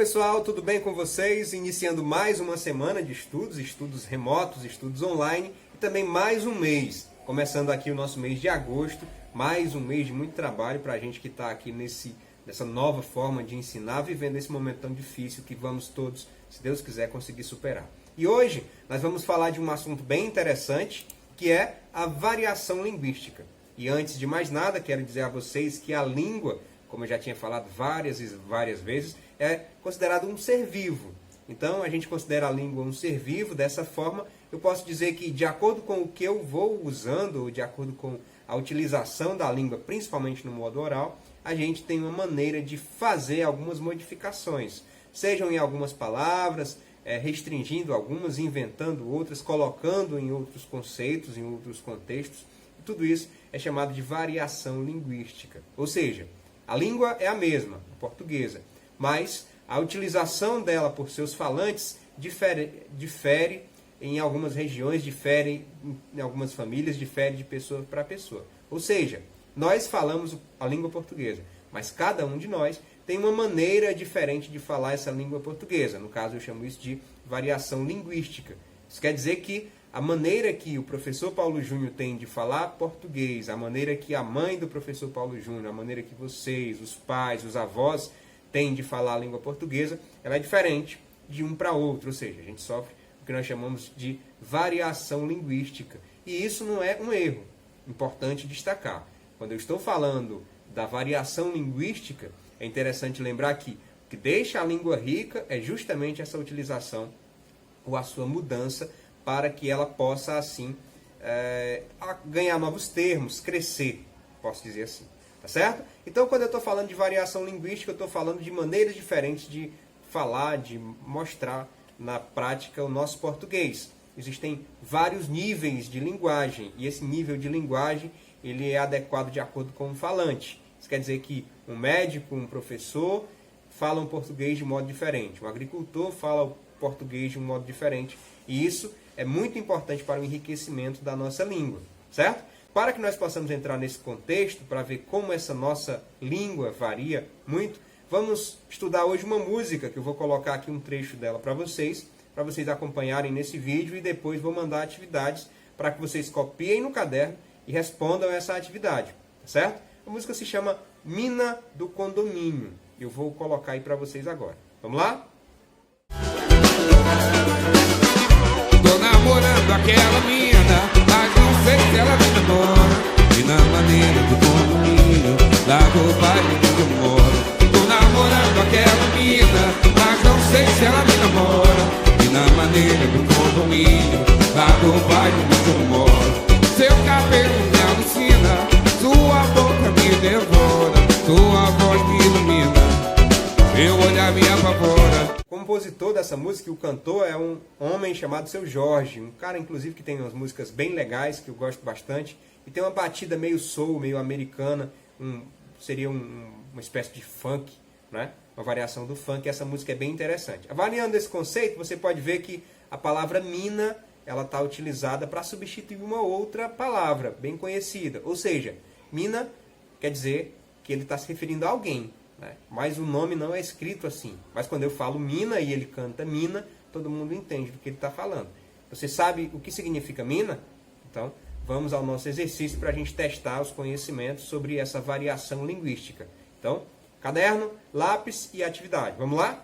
pessoal, tudo bem com vocês? Iniciando mais uma semana de estudos remotos, estudos online e também mais um mês. Começando aqui o nosso mês de agosto, mais um mês de muito trabalho para a gente que está aqui nessa nova forma de ensinar, vivendo esse momento tão difícil que vamos todos, se Deus quiser, conseguir superar. E hoje nós vamos falar de um assunto bem interessante, que é a variação linguística. E antes de mais nada, quero dizer a vocês que a língua, como eu já tinha falado várias e várias vezes, é considerado um ser vivo. Então, a gente considera a língua um ser vivo. Dessa forma, eu posso dizer que, de acordo com o que eu vou usando, ou de acordo com a utilização da língua, principalmente no modo oral, a gente tem uma maneira de fazer algumas modificações. Sejam em algumas palavras, restringindo algumas, inventando outras, colocando em outros conceitos, em outros contextos. E tudo isso é chamado de variação linguística. Ou seja, a língua é a mesma, a portuguesa, mas a utilização dela por seus falantes difere em algumas regiões, difere em algumas famílias, difere de pessoa para pessoa. Ou seja, nós falamos a língua portuguesa, mas cada um de nós tem uma maneira diferente de falar essa língua portuguesa. No caso, eu chamo isso de variação linguística. Isso quer dizer que a maneira que o professor Paulo Júnior tem de falar português, a maneira que a mãe do professor Paulo Júnior, a maneira que vocês, os pais, os avós, têm de falar a língua portuguesa, ela é diferente de um para outro. Ou seja, a gente sofre o que nós chamamos de variação linguística. E isso não é um erro. Importante destacar. Quando eu estou falando da variação linguística, é interessante lembrar que o que deixa a língua rica é justamente essa utilização ou a sua mudança para que ela possa, assim, ganhar novos termos, crescer, posso dizer assim. Tá certo? Então, quando eu estou falando de variação linguística, eu estou falando de maneiras diferentes de falar, de mostrar na prática o nosso português. Existem vários níveis de linguagem, e esse nível de linguagem ele é adequado de acordo com o falante. Isso quer dizer que um médico, um professor, falam português de um modo diferente. Um agricultor fala o português de um modo diferente. E isso é muito importante para o enriquecimento da nossa língua, certo? Para que nós possamos entrar nesse contexto, para ver como essa nossa língua varia muito, vamos estudar hoje uma música, que eu vou colocar aqui um trecho dela para vocês acompanharem nesse vídeo, e depois vou mandar atividades para que vocês copiem no caderno e respondam essa atividade, tá certo? A música se chama Mina do Condomínio. Eu vou colocar aí para vocês agora. Vamos lá? Tô namorando aquela mina, mas não sei se ela me namora. E na maneira do condomínio, lá do bairro onde eu moro. Tô namorando aquela mina, mas não sei se ela me namora. E na maneira do condomínio, lá do bairro onde eu moro. Seu cabelo me alucina, sua boca me devora, sua voz me ilumina, meu olhar me apavora. O compositor dessa música e o cantor é um homem chamado Seu Jorge, um cara inclusive que tem umas músicas bem legais, que eu gosto bastante, e tem uma batida meio soul, meio americana, seria uma espécie de funk, né? Uma variação do funk, e essa música é bem interessante. Avaliando esse conceito, você pode ver que a palavra mina, ela está utilizada para substituir uma outra palavra bem conhecida, ou seja, mina quer dizer que ele está se referindo a alguém, né? Mas o nome não é escrito assim. Mas quando eu falo mina e ele canta mina, todo mundo entende do que ele está falando. Você sabe o que significa mina? Então, vamos ao nosso exercício para a gente testar os conhecimentos sobre essa variação linguística. Então, caderno, lápis e atividade. Vamos lá?